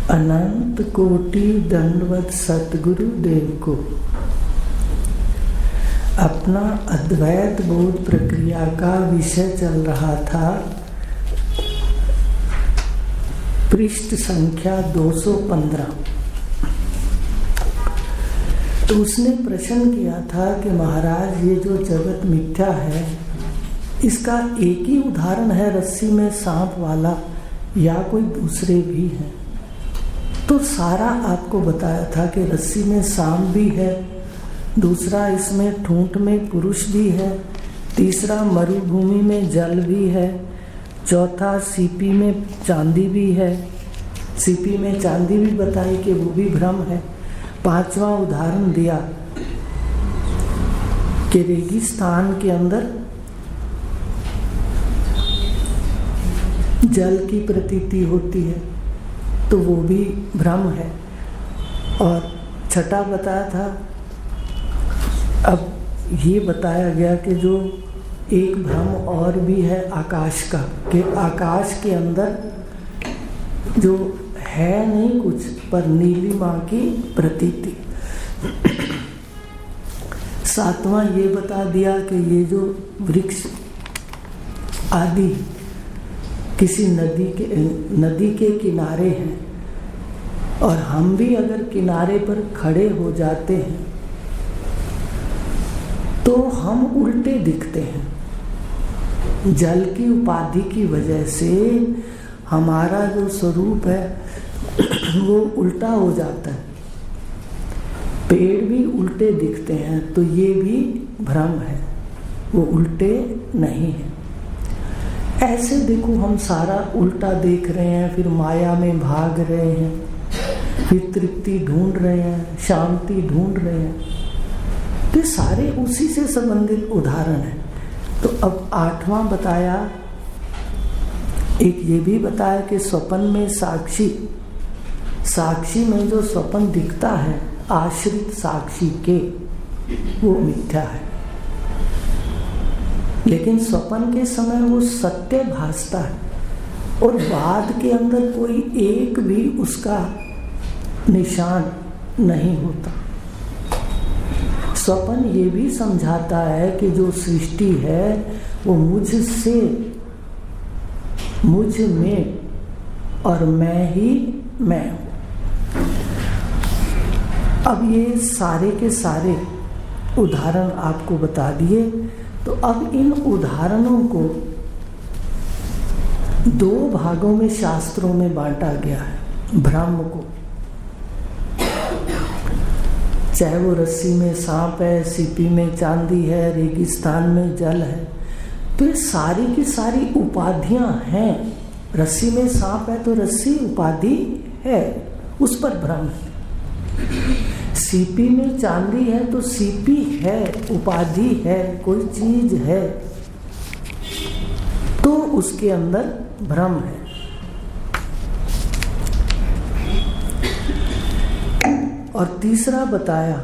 अनंत कोटि दंडवत सतगुरु देव को। अपना अद्वैत बोध प्रक्रिया का विषय चल रहा था। पृष्ठ संख्या 215। तो उसने प्रश्न किया था कि महाराज, ये जो जगत मिथ्या है, इसका एक ही उदाहरण है रस्सी में सांप वाला या कोई दूसरे भी हैं? तो सारा आपको बताया था कि रस्सी में सांप भी है, दूसरा इसमें ठूंठ में पुरुष भी है, तीसरा मरुभूमि में जल भी है, चौथा सीपी में चांदी भी है, सीपी में चांदी भी बताई कि वो भी भ्रम है। पांचवा उदाहरण दिया कि रेगिस्तान के अंदर जल की प्रतीति होती है, तो वो भी भ्रम है। और छठा बताया था, अब ये बताया गया कि जो एक भ्रम और भी है आकाश का, कि आकाश के अंदर जो है नहीं कुछ, पर नीलिमा की प्रतीति। सातवां ये बता दिया कि ये जो वृक्ष आदि किसी नदी के किनारे हैं, और हम भी अगर किनारे पर खड़े हो जाते हैं तो हम उल्टे दिखते हैं। जल की उपाधि की वजह से हमारा जो स्वरूप है वो उल्टा हो जाता है। पेड़ भी उल्टे दिखते हैं, तो ये भी भ्रम है, वो उल्टे नहीं है। ऐसे देखो, हम सारा उल्टा देख रहे हैं, फिर माया में भाग रहे हैं, फिर तृप्ति ढूंढ रहे हैं, शांति ढूंढ रहे हैं। तो सारे उसी से संबंधित उदाहरण है। तो अब आठवां बताया, एक ये भी बताया कि स्वप्न में साक्षी में जो स्वप्न दिखता है आश्रित साक्षी के, वो मिथ्या है। लेकिन स्वप्न के समय वो सत्य भासता है, और बाद के अंदर कोई एक भी उसका निशान नहीं होता। स्वप्न ये भी समझाता है कि जो सृष्टि है वो मुझसे, मुझ में, और मैं ही मैं हूँ। अब ये सारे के सारे उदाहरण आपको बता दिए। तो अब इन उदाहरणों को दो भागों में शास्त्रों में बांटा गया है। भ्रम को, चाहे वो रस्सी में सांप है, सीपी में चांदी है, रेगिस्तान में जल है, तो ये सारी की सारी उपाधियां हैं। रस्सी में सांप है तो रस्सी उपाधि है, उस पर भ्रम है। सीपी में चांदी है तो सीपी है, उपाधि है, कोई चीज है, तो उसके अंदर भ्रम है। और तीसरा बताया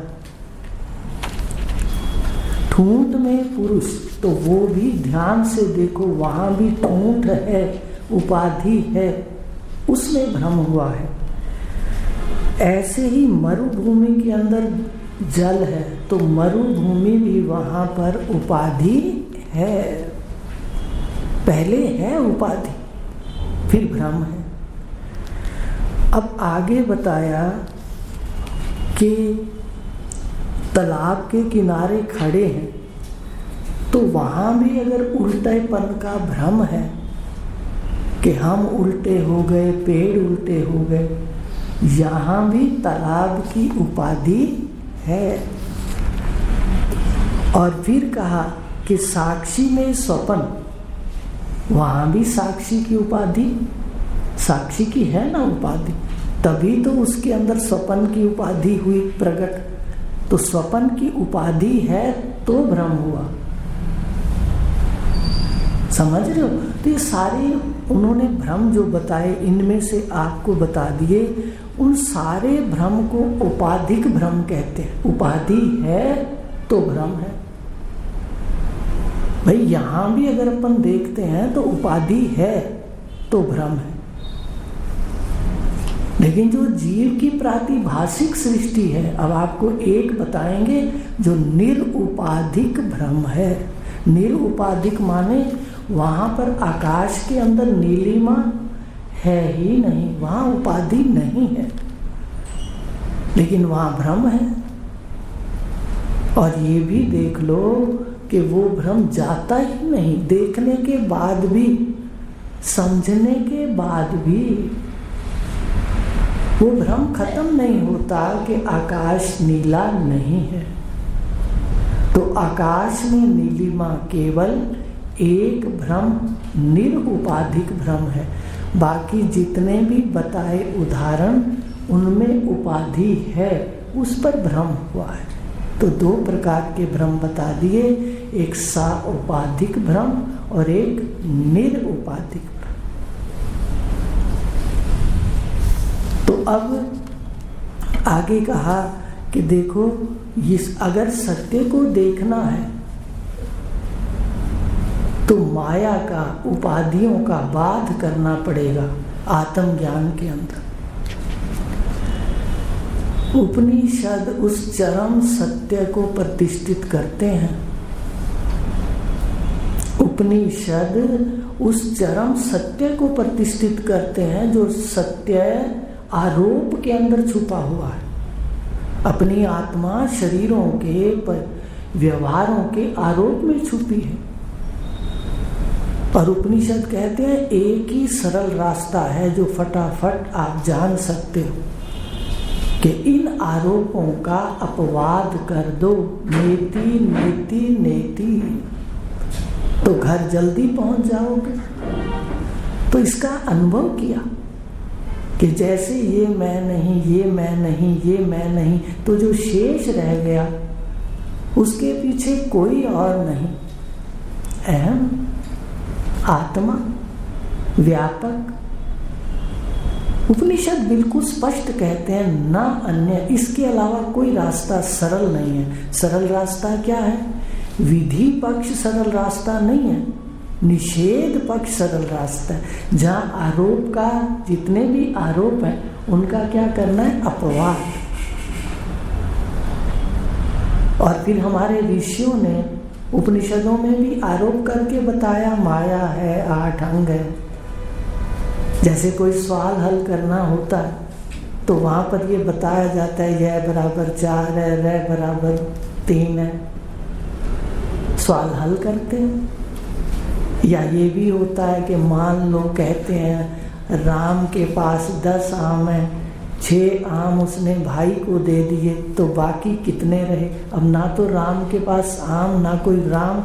ठूंठ में पुरुष, तो वो भी ध्यान से देखो, वहां भी ठूंठ है, उपाधि है, उसमें भ्रम हुआ है। ऐसे ही मरुभूमि के अंदर जल है, तो मरुभूमि भी वहां पर उपाधि है, पहले है उपाधि, फिर भ्रम है। अब आगे बताया कि तालाब के किनारे खड़े हैं, तो वहां भी अगर उल्टेपन का भ्रम है कि हम उल्टे हो गए, पेड़ उल्टे हो गए, यहाँ भी तालाब की उपाधि है। और फिर कहा कि साक्षी में स्वप्न, वहाँ भी साक्षी की उपाधि, साक्षी की है ना उपाधि, तभी तो उसके अंदर स्वप्न की उपाधि हुई प्रकट। तो स्वप्न की उपाधि है तो भ्रम हुआ, समझ रहे हो? तो ये सारे उन्होंने भ्रम जो बताए, इनमें से आपको बता दिए। उन सारे भ्रम को उपाधिक भ्रम कहते हैं। उपाधि है तो भ्रम है। भाई यहां भी अगर अपन देखते हैं तो उपाधि है तो भ्रम है। लेकिन जो जीव की प्रातिभाषिक सृष्टि है, अब आपको एक बताएंगे जो निरुपाधिक भ्रम है। निरुपाधिक माने वहाँ पर आकाश के अंदर नीलिमा है ही नहीं, वहाँ उपाधि नहीं है, लेकिन वहाँ भ्रम है। और ये भी देख लो कि वो भ्रम जाता ही नहीं, देखने के बाद भी, समझने के बाद भी वो भ्रम खत्म नहीं होता कि आकाश नीला नहीं है। तो आकाश में नीलिमा केवल एक भ्रम, निरुपाधिक भ्रम है। बाकी जितने भी बताए उदाहरण उनमें उपाधि है, उस पर भ्रम हुआ है। तो दो प्रकार के भ्रम बता दिए, एक साउपाधिक भ्रम और एक निरुपाधिक भ्रम। तो अब आगे कहा कि देखो, अगर सत्य को देखना है तो माया का, उपाधियों का बाध करना पड़ेगा आत्मज्ञान के अंदर। उपनिषद उस चरम सत्य को प्रतिष्ठित करते हैं। उपनिषद उस चरम सत्य को प्रतिष्ठित करते हैं जो सत्य आरोप के अंदर छुपा हुआ है। अपनी आत्मा शरीरों के व्यवहारों के आरोप में छुपी है। और उपनिषद कहते हैं एक ही सरल रास्ता है जो फटाफट आप जान सकते हो कि इन आरोपों का अपवाद कर दो, नेति नेति नेति, तो घर जल्दी पहुंच जाओगे। तो इसका अनुभव किया कि जैसे ये मैं नहीं, ये मैं नहीं, ये मैं नहीं, तो जो शेष रह गया उसके पीछे कोई और नहीं, अहम, आत्मा, व्यापक। उपनिषद बिल्कुल स्पष्ट कहते हैं न अन्य, इसके अलावा कोई रास्ता सरल नहीं है। सरल रास्ता क्या है? विधि पक्ष सरल रास्ता नहीं है, निषेध पक्ष सरल रास्ता है। जहाँ आरोप का, जितने भी आरोप है उनका क्या करना है? अपवाद। और फिर हमारे ऋषियों ने उपनिषदों में भी आरोप करके बताया, माया है, 8 अंग है। जैसे कोई सवाल हल करना होता है तो वहाँ पर ये बताया जाता है यह बराबर 4 है, रे बराबर 3 है। सवाल हल करते हैं। या ये भी होता है कि मान लो कहते हैं राम के पास 10 आम है, 6 आम उसने भाई को दे दिए, तो बाकी कितने रहे? अब ना तो राम के पास आम, ना कोई राम।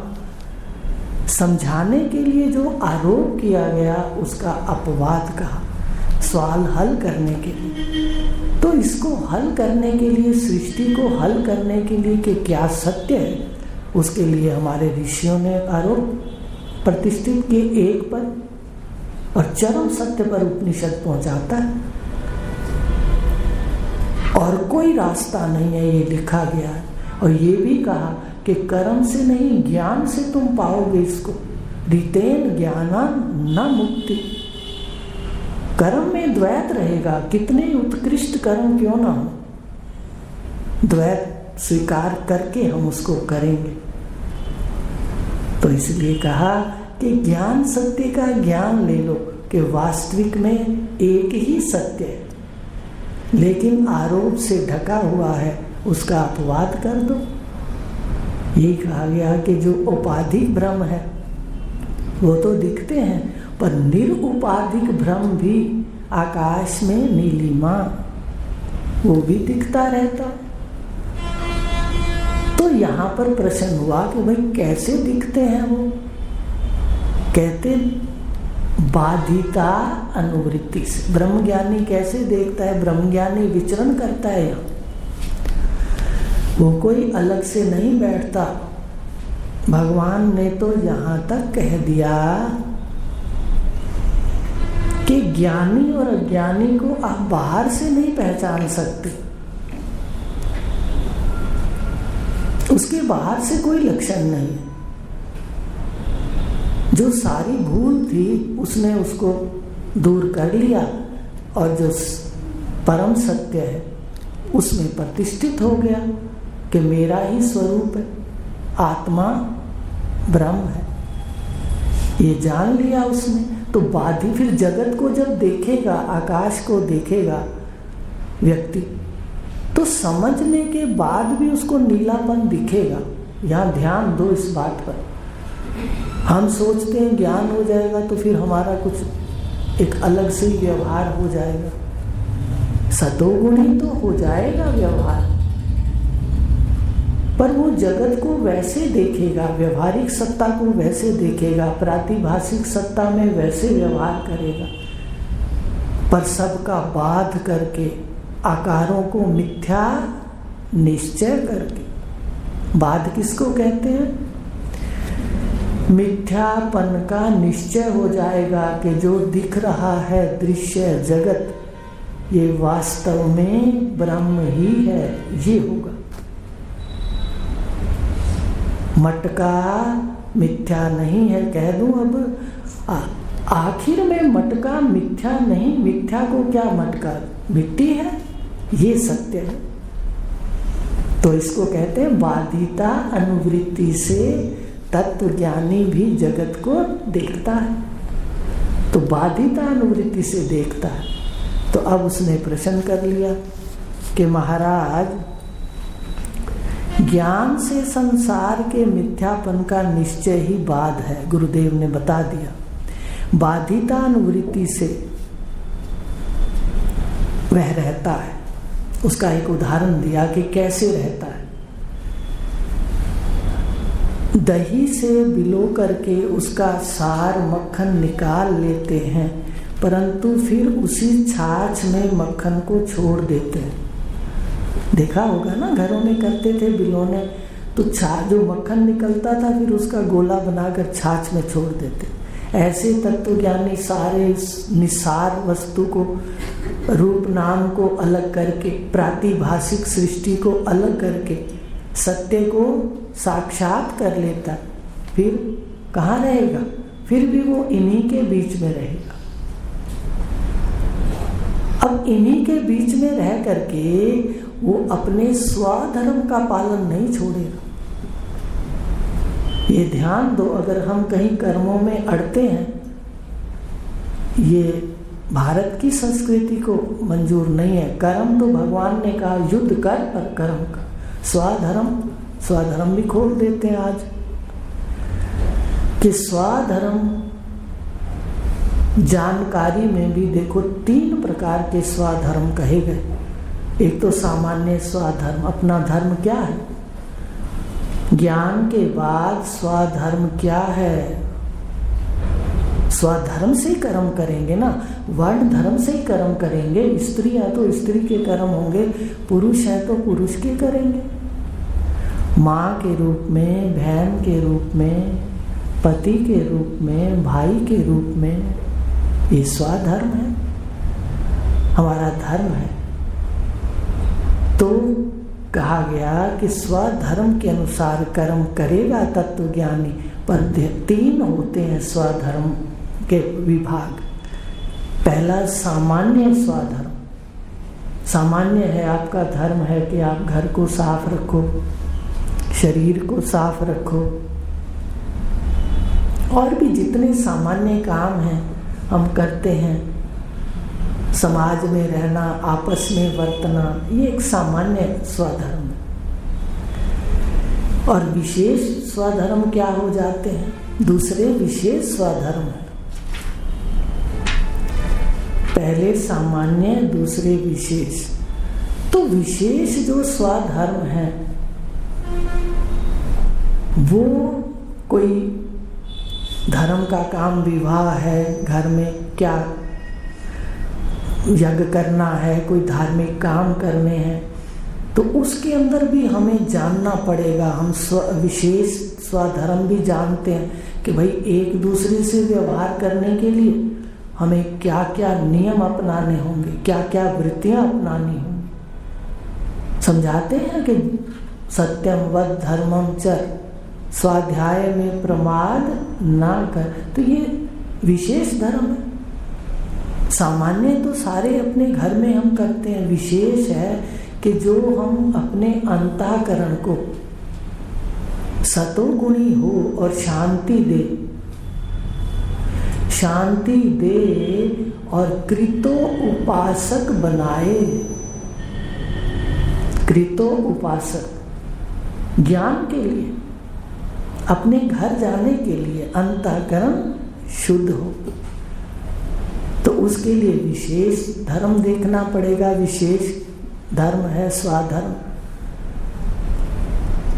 समझाने के लिए जो आरोप किया गया उसका अपवाद कहा, सवाल हल करने के लिए। तो इसको हल करने के लिए, सृष्टि को हल करने के लिए कि क्या सत्य है, उसके लिए हमारे ऋषियों ने आरोप प्रतिष्ठित किए एक पर, और चरम सत्य पर उपनिषद पहुंचाता है। और कोई रास्ता नहीं है, ये लिखा गया है। और ये भी कहा कि कर्म से नहीं, ज्ञान से तुम पाओगे इसको। ऋतेन ज्ञानान न मुक्ति। कर्म में द्वैत रहेगा, कितने उत्कृष्ट कर्म क्यों ना हो, द्वैत स्वीकार करके हम उसको करेंगे। तो इसलिए कहा कि ज्ञान सत्य का ज्ञान ले लो कि वास्तविक में एक ही सत्य है, लेकिन आरोप से ढका हुआ है, उसका अपवाद कर दो। यही कहा गया कि जो उपाधिक भ्रम है वो तो दिखते हैं, पर निरुपाधिक भ्रम भी, आकाश में नीलिमा, वो भी दिखता रहता। तो यहाँ पर प्रश्न हुआ कि भाई कैसे दिखते हैं वो? कहते बाधिता अनुवृत्ति से। ब्रह्मज्ञानी कैसे देखता है? ब्रह्मज्ञानी विचरण करता है यहाँ, वो कोई अलग से नहीं बैठता। भगवान ने तो यहाँ तक कह दिया कि ज्ञानी और अज्ञानी को आप बाहर से नहीं पहचान सकते, उसके बाहर से कोई लक्षण नहीं है। जो सारी भूल थी उसने उसको दूर कर लिया, और जो परम सत्य है, उसमें प्रतिष्ठित हो गया कि मेरा ही स्वरूप है, आत्मा ब्रह्म है, ये जान लिया उसने। तो बाधी फिर जगत को जब देखेगा, आकाश को देखेगा व्यक्ति, तो समझने के बाद भी उसको नीलापन दिखेगा। यहाँ ध्यान दो इस बात पर। हम सोचते हैं ज्ञान हो जाएगा तो फिर हमारा कुछ एक अलग से ही व्यवहार हो जाएगा। सतोगुण ही तो हो जाएगा व्यवहार, पर वो जगत को वैसे देखेगा, व्यवहारिक सत्ता को वैसे देखेगा, प्रातिभाषिक सत्ता में वैसे व्यवहार करेगा, पर सबका बाध करके, आकारों को मिथ्या निश्चय करके। बाध किसको कहते हैं? मिथ्यापन का निश्चय हो जाएगा कि जो दिख रहा है दृश्य जगत, ये वास्तव में ब्रह्म ही है, ये होगा। मटका मिथ्या नहीं है कह दूं अब, आखिर में मटका मिथ्या नहीं, मिथ्या को क्या मटका, मिट्टी है, ये सत्य है। तो इसको कहते हैं बाधिता अनुवृत्ति से तत्वज्ञानी भी जगत को देखता है। तो बाधिता अनुवृत्ति से देखता है। तो अब उसने प्रश्न कर लिया कि महाराज, ज्ञान से संसार के मिथ्यापन का निश्चय ही बाध है। गुरुदेव ने बता दिया। बाधिता अनुवृत्ति से वह रहता है। उसका एक उदाहरण दिया कि कैसे रहता है। दही से बिलो करके उसका सार मक्खन निकाल लेते हैं, परंतु फिर उसी छाछ में मक्खन को छोड़ देते हैं। देखा होगा ना, घरों में करते थे बिलोने, तो छाछ जो मक्खन निकलता था फिर उसका गोला बनाकर छाछ में छोड़ देते। ऐसे तत्वज्ञानी सारे निसार वस्तु को, रूप नाम को अलग करके, प्रातिभाषिक सृष्टि को अलग करके सत्य को साक्षात कर लेता, फिर कहाँ रहेगा? फिर भी वो इन्हीं के बीच में रहेगा। अब इन्हीं के बीच में रह करके वो अपने स्वधर्म का पालन नहीं छोड़ेगा। ये ध्यान दो, अगर हम कहीं कर्मों में अड़ते हैं, ये भारत की संस्कृति को मंजूर नहीं है। कर्म तो भगवान ने कहा युद्ध कर, पर कर्म का स्वधर्म भी खोल देते हैं आज कि स्वधर्म जानकारी में भी देखो 3 प्रकार के स्वधर्म कहे गए। एक तो सामान्य स्वधर्म, अपना धर्म क्या है। ज्ञान के बाद स्वधर्म क्या है? स्वधर्म से ही कर्म करेंगे ना, वर्ण धर्म से ही कर्म करेंगे। स्त्री है तो स्त्री के कर्म होंगे, पुरुष है तो पुरुष के करेंगे। माँ के रूप में, बहन के रूप में, पति के रूप में, भाई के रूप में, ये स्वधर्म है, हमारा धर्म है। तो कहा गया कि स्वधर्म के अनुसार कर्म करेगा तत्वज्ञानी। पर 3 होते हैं स्वधर्म के विभाग। पहला सामान्य स्वधर्म। सामान्य है, आपका धर्म है कि आप घर को साफ रखो, शरीर को साफ रखो, और भी जितने सामान्य काम हैं हम करते हैं, समाज में रहना, आपस में वर्तना, ये एक सामान्य स्वधर्म है। और विशेष स्वधर्म क्या हो जाते हैं? दूसरे विशेष स्वधर्म है। पहले सामान्य, दूसरे विशेष। तो विशेष जो स्वधर्म है वो कोई धर्म का काम, विवाह है, घर में क्या यज्ञ करना है, कोई धार्मिक काम करने हैं, तो उसके अंदर भी हमें जानना पड़ेगा। हम विशेष स्वधर्म भी जानते हैं कि भाई एक दूसरे से व्यवहार करने के लिए हमें क्या क्या नियम अपनाने होंगे, क्या क्या वृत्तियां अपनानी होंगी। समझाते हैं कि सत्यम वद धर्मम चर, स्वाध्याय में प्रमाद ना कर। तो ये विशेष धर्म है। सामान्य तो सारे अपने घर में हम करते हैं, विशेष है कि जो हम अपने अंतःकरण को सतोगुणी हो और शांति दे और कृतो उपासक बनाए। कृतो उपासक ज्ञान के लिए, अपने घर जाने के लिए अंतःकरण शुद्ध हो, तो उसके लिए विशेष धर्म देखना पड़ेगा। विशेष धर्म है स्वधर्म।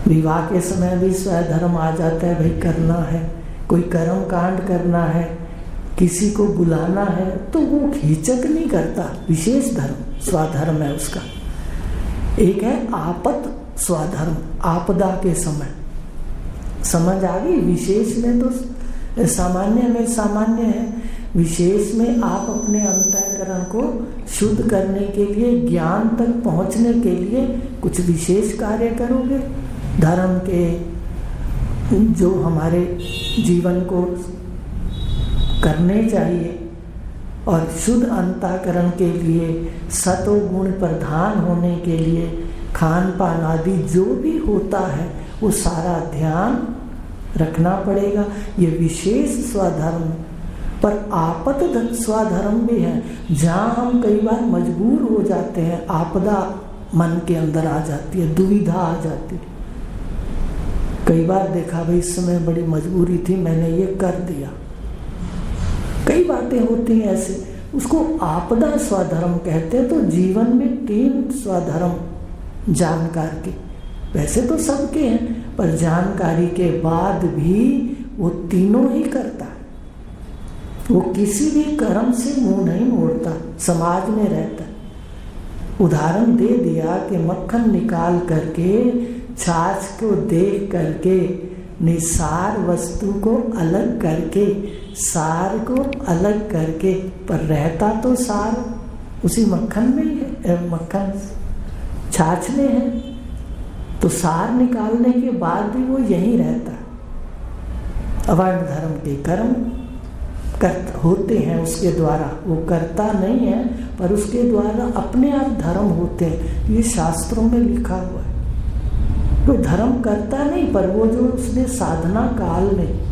विवाह के समय भी स्वधर्म आ जाता है, भाई करना है, कोई कर्म कांड करना है, किसी को बुलाना है, तो वो हिचक नहीं करता। विशेष धर्म स्वधर्म है उसका। एक है आपत स्वधर्म, आपदा के समय। समझ आ गई? विशेष में तो सामान्य में सामान्य है, विशेष में आप अपने अंतःकरण को शुद्ध करने के लिए, ज्ञान तक पहुंचने के लिए कुछ विशेष कार्य करोगे। धर्म के जो हमारे जीवन को करने चाहिए, और शुद्ध अंतःकरण के लिए, सतोगुण प्रधान होने के लिए खान पान आदि जो भी होता है वो सारा ध्यान रखना पड़ेगा। ये विशेष स्वधर्म। पर आपत स्वधर्म भी है, जहाँ हम कई बार मजबूर हो जाते हैं, आपदा मन के अंदर आ जाती है, दुविधा आ जाती है। कई बार देखा भाई इस समय बड़ी मजबूरी थी, मैंने ये कर दिया। कई बातें होती हैं ऐसे, उसको आपदा स्वधर्म कहते हैं। तो जीवन में 3 स्वधर्म जानकार के, वैसे तो सबके हैं, पर जानकारी के बाद भी वो तीनों ही करता है। वो किसी भी कर्म से मुंह नहीं मोड़ता, समाज में रहता है। उदाहरण दे दिया कि मक्खन निकाल करके, छाछ को देख करके, निसार वस्तु को अलग करके, सार को अलग करके, पर रहता तो सार उसी मक्खन में ही है, मक्खन छाछ में है, तो सार निकालने के बाद भी वो यहीं रहता है। अवर्ण धर्म के कर्म होते हैं उसके द्वारा, वो करता नहीं है, पर उसके द्वारा अपने आप धर्म होते हैं। ये शास्त्रों में लिखा हुआ है। तो धर्म करता नहीं, पर वो जो उसने साधना काल में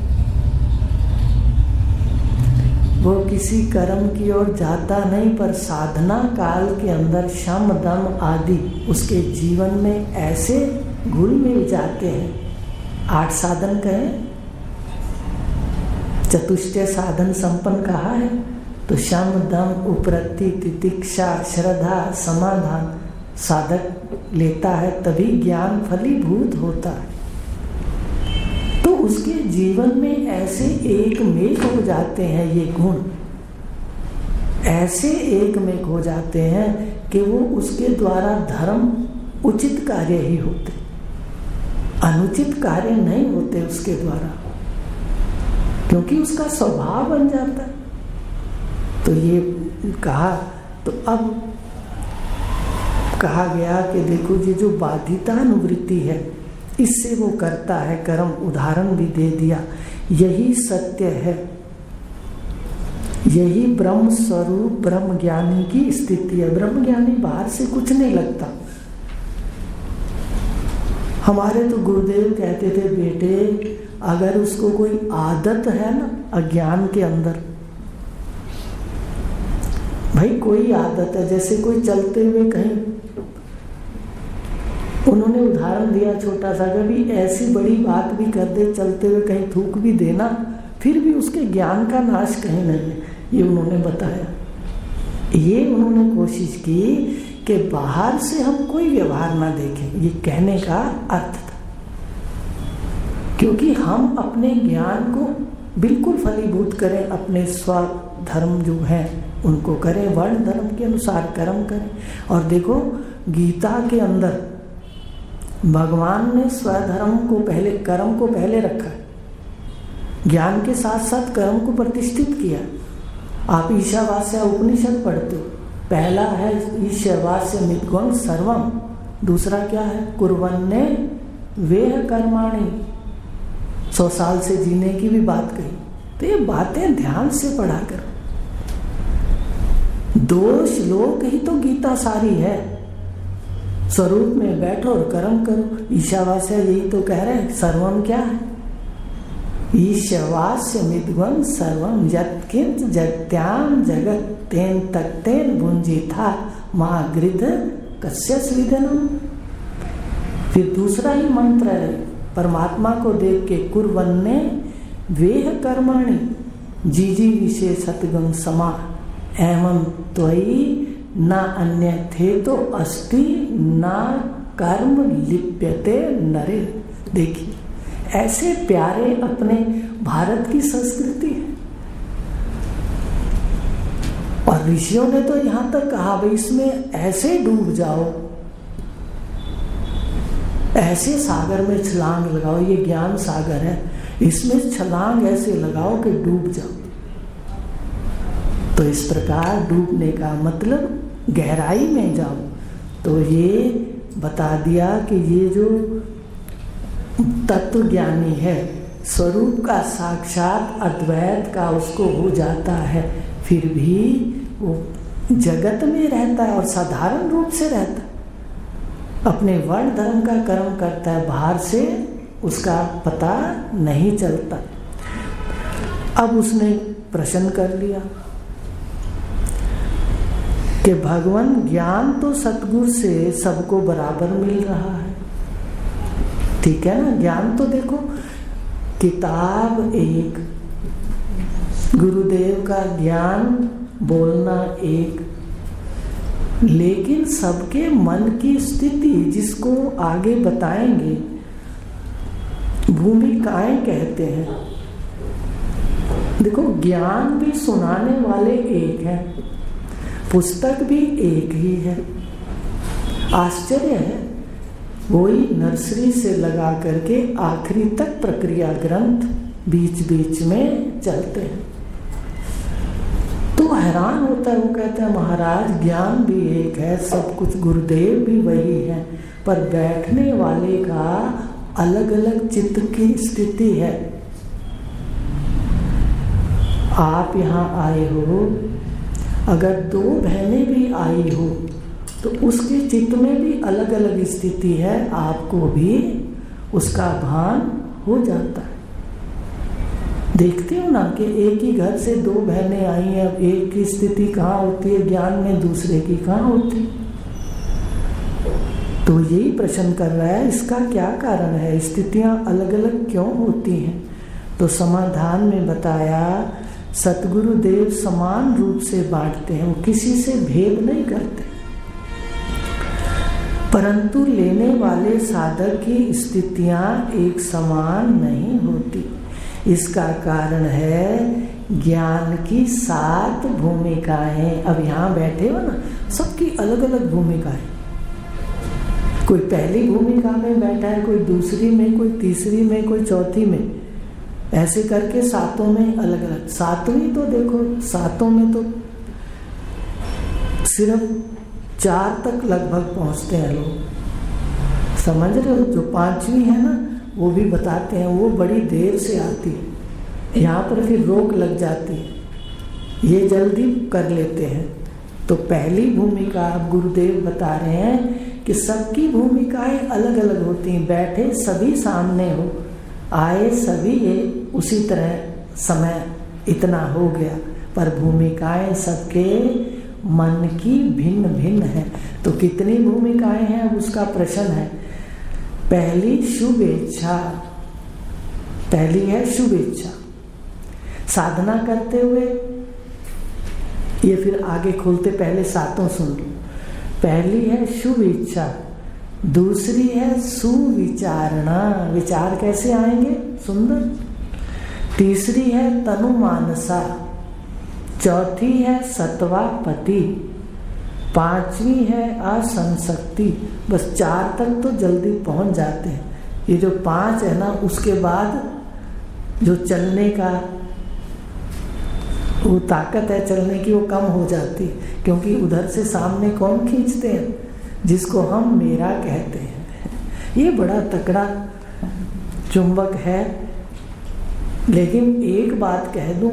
वो किसी कर्म की ओर जाता नहीं, पर साधना काल के अंदर शम दम आदि उसके जीवन में ऐसे घुल मिल जाते हैं। 8 साधन कहें, चतुष्टय साधन संपन्न कहा है, तो शम दम उपरति तितिक्षा श्रद्धा समाधान साधक लेता है, तभी ज्ञान फलीभूत होता है। तो उसके जीवन में ऐसे एक मेघ हो जाते हैं, ये गुण ऐसे एक मेघ हो जाते हैं कि वो उसके द्वारा धर्म उचित कार्य ही होते, अनुचित कार्य नहीं होते उसके द्वारा, क्योंकि उसका स्वभाव बन जाता है। तो ये कहा, तो अब कहा गया कि देखो ये जो बाधितानुवृत्ति है, इससे वो करता है कर्म। उदाहरण भी दे दिया, यही सत्य है, यही ब्रह्म स्वरूप ब्रह्म ज्ञानी की स्थिति है। ब्रह्म ज्ञानी बाहर से कुछ नहीं लगता। हमारे तो गुरुदेव कहते थे, बेटे अगर उसको कोई आदत है ना अज्ञान के अंदर, भाई कोई आदत है, जैसे कोई चलते हुए कहीं, उन्होंने उदाहरण दिया छोटा सा, कभी ऐसी बड़ी बात भी कर दे, चलते हुए कहीं थूक भी देना, फिर भी उसके ज्ञान का नाश कहीं नहीं है, ये उन्होंने बताया। ये उन्होंने कोशिश की कि बाहर से हम कोई व्यवहार ना देखें, ये कहने का अर्थ था। क्योंकि हम अपने ज्ञान को बिल्कुल फलीभूत करें, अपने स्वधर्म जो है उनको करें, वर्ण धर्म के अनुसार कर्म करें। और देखो गीता के अंदर भगवान ने स्वधर्म को पहले, कर्म को पहले रखा है, ज्ञान के साथ साथ कर्म को प्रतिष्ठित किया। आप ईशावास्य उपनिषद पढ़ते हो, पहला है ईशावास्य मिद्गुण सर्वम, दूसरा क्या है कुर्वन्ने वेह कर्माणि, 100 साल से जीने की भी बात कही। तो ये बातें ध्यान से पढ़ा करो। 2 श्लोक ही तो गीता सारी है। स्वरूप में बैठो और कर्म करो। ईशावास्य यही तो कह रहे हैं। सर्वम क्या है? ईशवास्य मिद्वं सर्वम यत्किंच जगत्याम जगत तेन तत्तेन भुंजिथा मां गृध कस्य स्विधनम। फिर दूसरा ही मंत्र है परमात्मा को देख के, कुर्वन्ने वेह कर्मणि जीजी विशेषतगं समा एवं त्वयि न अन्य थे तो अस्ति न कर्म लिप्यते नरे। देखिए ऐसे प्यारे अपने भारत की संस्कृति है। और ऋषियों ने तो यहां तक कहा भाई इसमें ऐसे डूब जाओ, ऐसे सागर में छलांग लगाओ, ये ज्ञान सागर है, इसमें छलांग ऐसे लगाओ कि डूब जाओ। तो इस प्रकार डूबने का मतलब गहराई में जाओ। तो ये बता दिया कि ये जो तत्व ज्ञानी है, स्वरूप का साक्षात अद्वैत का उसको हो जाता है, फिर भी वो जगत में रहता है और साधारण रूप से रहता है, अपने वर्ण धर्म का कर्म करता है, बाहर से उसका पता नहीं चलता। अब उसने प्रश्न कर लिया कि भगवान ज्ञान तो सतगुरु से सबको बराबर मिल रहा है, ठीक है ना। ज्ञान तो देखो किताब एक, गुरुदेव का ज्ञान बोलना एक, लेकिन सबके मन की स्थिति जिसको आगे बताएंगे भूमिकाएं कहते हैं। देखो ज्ञान भी सुनाने वाले एक हैं, पुस्तक भी एक ही है। आश्चर्य है, वही नर्सरी से लगा करके आखिरी तक प्रक्रिया ग्रंथ बीच बीच में चलते हैं। तो हैरान होता है, वो कहते हैं महाराज ज्ञान भी एक है, सब कुछ गुरुदेव भी वही है, पर बैठने वाले का अलग अलग चित्त की स्थिति है। आप यहाँ आए हो, अगर 2 बहनें भी आई हो तो उसके चित्त में भी अलग अलग स्थिति है, आपको भी उसका भान हो जाता है। देखते हो ना कि एक ही घर से 2 बहनें आई हैं, अब एक की स्थिति कहाँ होती है ज्ञान में, दूसरे की कहाँ होती है। तो यही प्रश्न कर रहा है, इसका क्या कारण है, स्थितियां अलग अलग क्यों होती हैं। तो समाधान में बताया सतगुरु देव समान रूप से बांटते हैं, वो किसी से भेद नहीं करते, परंतु लेने वाले साधक की स्थितियां एक समान नहीं होती। इसका कारण है ज्ञान की 7 भूमिकाएं। अब यहाँ बैठे हो ना, सबकी अलग अलग भूमिकाएं, कोई पहली भूमिका में बैठा है, कोई दूसरी में, कोई तीसरी में, कोई चौथी में, ऐसे करके 7 में अलग अलग। 7वीं तो देखो, 7 में तो सिर्फ 4 तक लगभग पहुंचते हैं लोग, समझ रहे हो। जो 5वीं है ना, वो भी बताते हैं, वो बड़ी देर से आती है, यहाँ पर फिर रोक लग जाती है, ये जल्दी कर लेते हैं। तो पहली भूमिका अब गुरुदेव बता रहे हैं कि सबकी भूमिकाएं अलग अलग होती हैं। बैठे सभी सामने हो, आए सभी ये उसी तरह समय इतना हो गया, पर भूमिकाएं सबके मन की भिन्न भिन्न है। तो कितनी भूमिकाएं हैं, अब उसका प्रश्न है। पहली शुभ इच्छा, पहली है शुभ इच्छा, साधना करते हुए, ये फिर आगे खोलते, पहले 7 सुन लो। पहली है शुभ इच्छा, दूसरी है सुविचारणा, विचार कैसे आएंगे सुंदर। तीसरी है तनु मानसा, चौथी है सत्वापति, 5वीं है असंशक्ति। बस 4 तक तो जल्दी पहुंच जाते हैं। ये जो 5 है ना, उसके बाद जो चलने का वो ताकत है चलने की, वो कम हो जाती, क्योंकि उधर से सामने कौन खींचते हैं, जिसको हम मेरा कहते हैं। ये बड़ा तकड़ा चुंबक है। लेकिन एक बात कह दूं,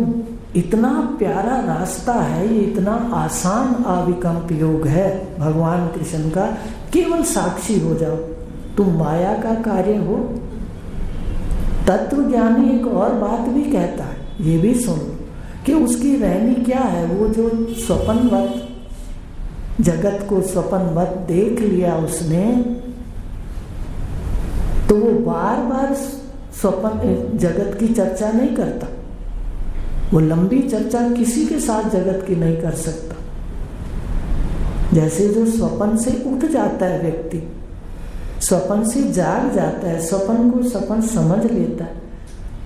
इतना प्यारा रास्ता है, ये इतना आसान अविकल्प योग है भगवान कृष्ण का। केवल साक्षी हो जाओ, तुम माया का कार्य हो। तत्व ज्ञानी एक और बात भी कहता है, ये भी सुन लो कि उसकी रहनी क्या है। वो जो स्वप्नवत जगत को स्वप्नवत देख लिया उसने, तो वो बार बार स्वप्न जगत की चर्चा नहीं करता। वो लंबी चर्चा किसी के साथ जगत की नहीं कर सकता। जैसे जो स्वप्न से उठ जाता है व्यक्ति, स्वप्न से जाग जाता है, स्वप्न को स्वप्न समझ लेता है,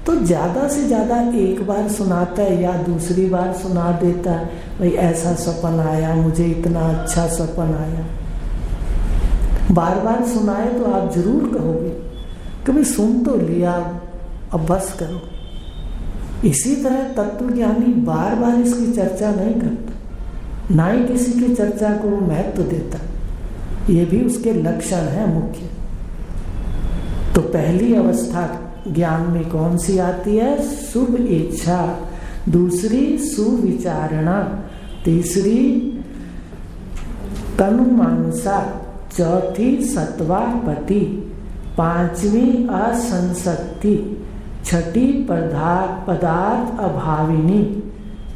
तो ज्यादा से ज्यादा एक बार सुनाता है या दूसरी बार सुना देता है, भाई ऐसा स्वप्न आया, मुझे इतना अच्छा स्वप्न आया। बार बार सुनाए तो आप जरूर कहोगे कभी सुन तो लिया, अब बस करो। इसी तरह तत्वज्ञानी बार बार इसकी चर्चा नहीं करता, ना ही किसी की चर्चा को महत्व देता। ये भी उसके लक्षण है मुख्य। तो पहली अवस्था ज्ञान में कौन सी आती है? शुभ इच्छा, दूसरी सुविचारणा, तीसरी तनुमानसा, चौथी सत्वापति, पांचवी असंसक्ति, छठी पदार्थ अभाविनी,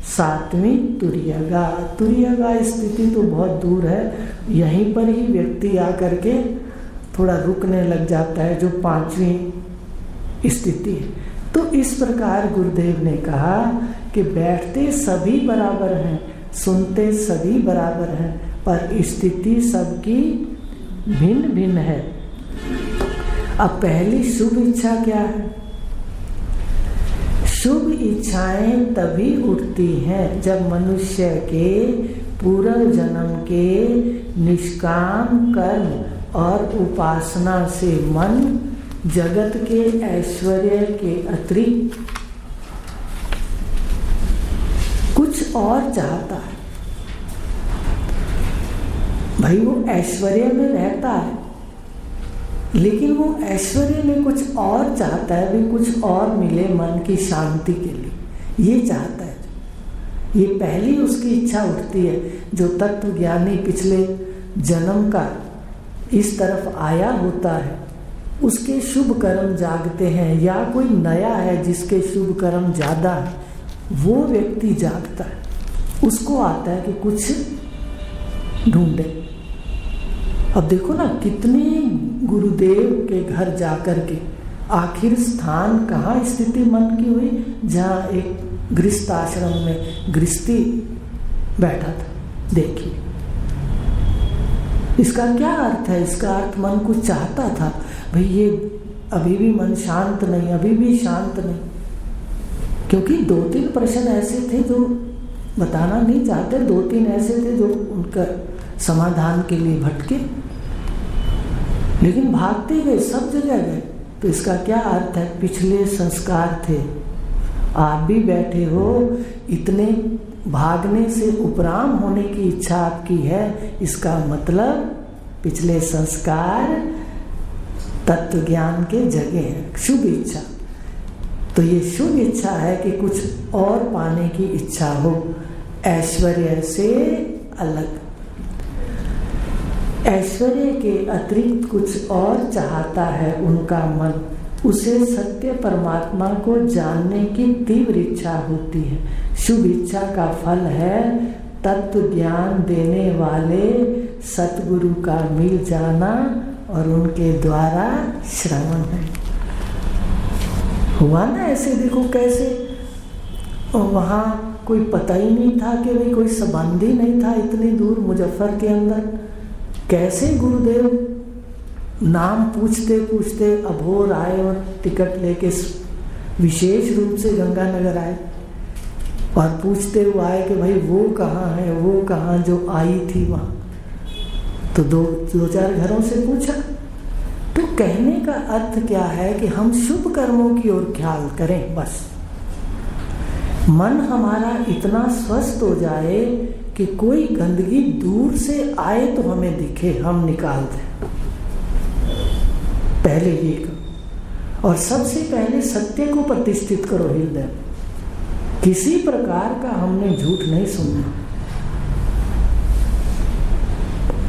सातवीं तुर्यगा। तुर्यगा स्थिति तो बहुत दूर है, यहीं पर ही व्यक्ति आकर के थोड़ा रुकने लग जाता है, जो पांचवी स्थिति है। तो इस प्रकार गुरुदेव ने कहा कि बैठते सभी बराबर हैं, सुनते सभी बराबर हैं, पर स्थिति सबकी भिन्न भिन्न है। अब पहली शुभ इच्छा क्या है? शुभ इच्छाएं तभी उठती हैं जब मनुष्य के पूर्व जन्म के निष्काम कर्म और उपासना से मन जगत के ऐश्वर्य के अतिरिक्त कुछ और चाहता है। भाई वो ऐश्वर्य में रहता है, लेकिन वो ऐश्वर्य में कुछ और चाहता है, भी कुछ और मिले मन की शांति के लिए, ये चाहता है। ये पहली उसकी इच्छा उठती है। जो तत्व ज्ञानी पिछले जन्म का इस तरफ आया होता है, उसके शुभ कर्म जागते हैं, या कोई नया है जिसके शुभ कर्म ज्यादा है, वो व्यक्ति जागता है, उसको आता है कि कुछ ढूंढे। अब देखो ना, कितने गुरुदेव के घर जाकर के आखिर स्थान कहाँ स्थिति मन की हुई? जहाँ एक गृहस्थ आश्रम में गृहस्थी बैठा था। देखिए इसका क्या अर्थ है? इसका अर्थ मन कुछ चाहता था, भाई ये अभी भी मन शांत नहीं, अभी भी शांत नहीं। क्योंकि 2-3 प्रश्न ऐसे थे जो बताना नहीं चाहते, 2-3 ऐसे थे जो उनका समाधान के लिए भटके, लेकिन भागते गए, सब जगह गए। तो इसका क्या अर्थ है? पिछले संस्कार थे। आप भी बैठे हो, इतने भागने से उपराम होने की इच्छा आपकी है, इसका मतलब पिछले संस्कार तत्व ज्ञान के जगह है। शुभ इच्छा, तो ये शुभ इच्छा है कि कुछ और पाने की इच्छा हो, ऐश्वर्य से अलग। ऐश्वर्य के अतिरिक्त कुछ और चाहता है उनका मन, उसे सत्य परमात्मा को जानने की तीव्र इच्छा होती है। शुभ इच्छा का फल है तत्व ज्ञान देने वाले सतगुरु का मिल जाना और उनके द्वारा श्रवण है। हुआ ना ऐसे? देखो कैसे वहाँ कोई पता ही नहीं था कि भाई कोई संबंध ही नहीं था इतनी दूर मुजफ्फर के अंदर। कैसे गुरुदेव नाम पूछते पूछते अभोर आए और टिकट लेके विशेष रूप से गंगानगर आए और पूछते हुए आए कि भाई वो कहाँ है, वो कहाँ जो आई थी वहाँ। तो दो चार घरों से पूछा। तो कहने का अर्थ क्या है कि हम शुभ कर्मों की ओर ख्याल करें, बस मन हमारा इतना स्वस्थ हो जाए कि कोई गंदगी दूर से आए तो हमें दिखे, हम निकाल दें। पहले ये करो, और सबसे पहले सत्य को प्रतिष्ठित करो हृदय। किसी प्रकार का हमने झूठ नहीं सुनना,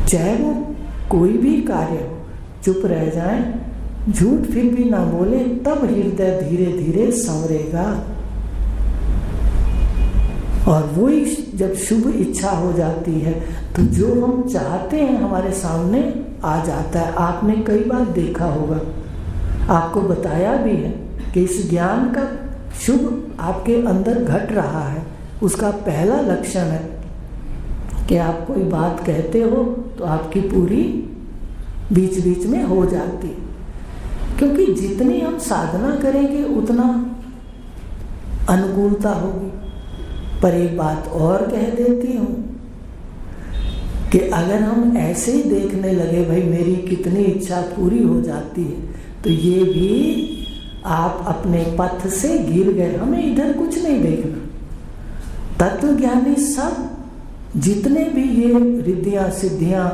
चाहे वो कोई भी कार्य हो, चुप रह जाएं, झूठ फिर भी ना बोले, तब हृदय धीरे धीरे संवरेगा। और वो जब शुभ इच्छा हो जाती है तो जो हम चाहते हैं हमारे सामने आ जाता है। आपने कई बार देखा होगा, आपको बताया भी है कि इस ज्ञान का शुभ आपके अंदर घट रहा है, उसका पहला लक्षण है कि आप कोई बात कहते हो तो आपकी पूरी बीच बीच में हो जाती है। क्योंकि जितनी हम साधना करेंगे उतना अनुकूलता होगी। पर एक बात और कह देती हूँ कि अगर हम ऐसे ही देखने लगे भाई मेरी कितनी इच्छा पूरी हो जाती है, तो ये भी आप अपने पथ से गिर गए। हमें इधर कुछ नहीं देखना। तत्वज्ञानी सब जितने भी ये रिद्धियां सिद्धियां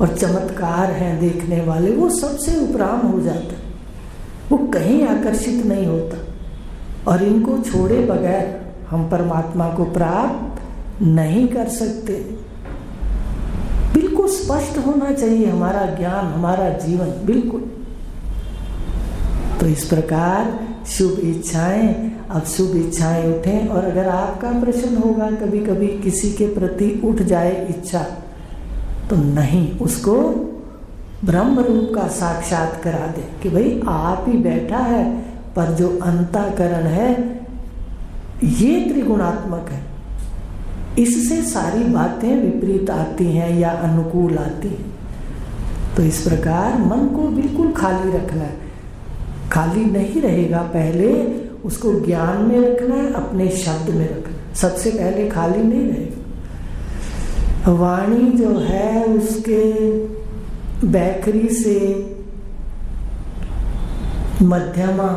और चमत्कार हैं देखने वाले, वो सबसे उपराम हो जाता, वो कहीं आकर्षित नहीं होता। और इनको छोड़े बगैर हम परमात्मा को प्राप्त नहीं कर सकते। बिल्कुल स्पष्ट होना चाहिए हमारा ज्ञान, हमारा जीवन बिल्कुल। तो इस प्रकार शुभ इच्छाएं, अब शुभ इच्छाएं उठें। और अगर आपका प्रश्न होगा कभी कभी किसी के प्रति उठ जाए इच्छा, तो नहीं, उसको ब्रह्म रूप का साक्षात करा दे कि भाई आप ही बैठा है, पर जो अंतःकरण है ये त्रिगुणात्मक है, इससे सारी बातें विपरीत आती हैं या अनुकूल आती हैं। तो इस प्रकार मन को बिल्कुल खाली रखना है। खाली नहीं रहेगा, पहले उसको ज्ञान में रखना है, अपने शब्द में रखना, सबसे पहले खाली नहीं रहेगा। वाणी जो है उसके बैखरी से मध्यमा,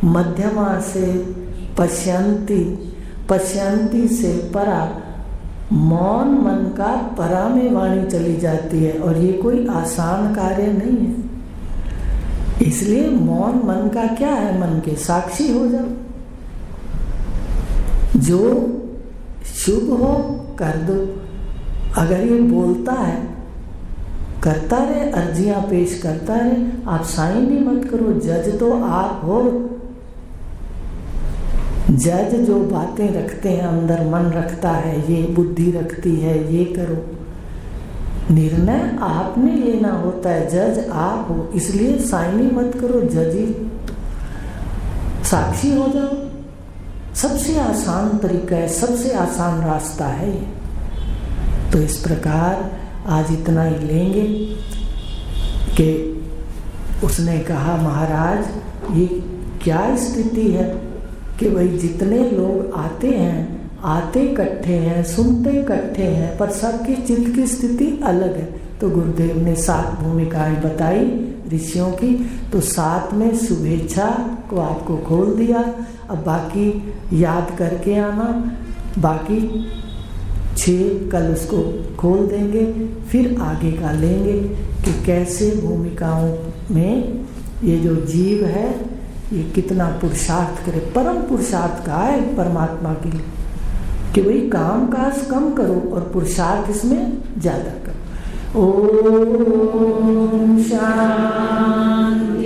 मध्यमा से पश्यंती, पश्यंती से परा, मौन मन का परा में वाणी चली जाती है। और ये कोई आसान कार्य नहीं है, इसलिए मौन मन का क्या है, मन के साक्षी हो जाओ। जो शुभ हो कर दो, अगर ये बोलता है करता रहे, अर्जियां पेश करता रहे, आप साइन भी मत करो, जज तो आप हो। जज जो बातें रखते हैं अंदर, मन रखता है, ये बुद्धि रखती है, ये करो, निर्णय आपने लेना होता है, जज आप हो। इसलिए साइन ही मत करो, जज ही साक्षी हो जाओ। सबसे आसान तरीका है, सबसे आसान रास्ता है ये। तो इस प्रकार आज इतना ही लेंगे कि उसने कहा महाराज ये क्या स्थिति है कि भाई जितने लोग आते हैं, आते इकट्ठे हैं, सुनते इकट्ठे हैं, पर सबकी चित्त की स्थिति अलग है। तो गुरुदेव ने 7 भूमिकाएं बताई ऋषियों की, तो 7 में शुभेच्छा को आपको खोल दिया। अब बाकी याद करके आना, बाकी 6 कल उसको खोल देंगे, फिर आगे का लेंगे कि कैसे भूमिकाओं में ये जो जीव है ये कितना पुरुषार्थ करे। परम पुरुषार्थ का है परमात्मा के लिए कि भाई काम काज कम करो और पुरुषार्थ इसमें ज्यादा करो। ओम शांति।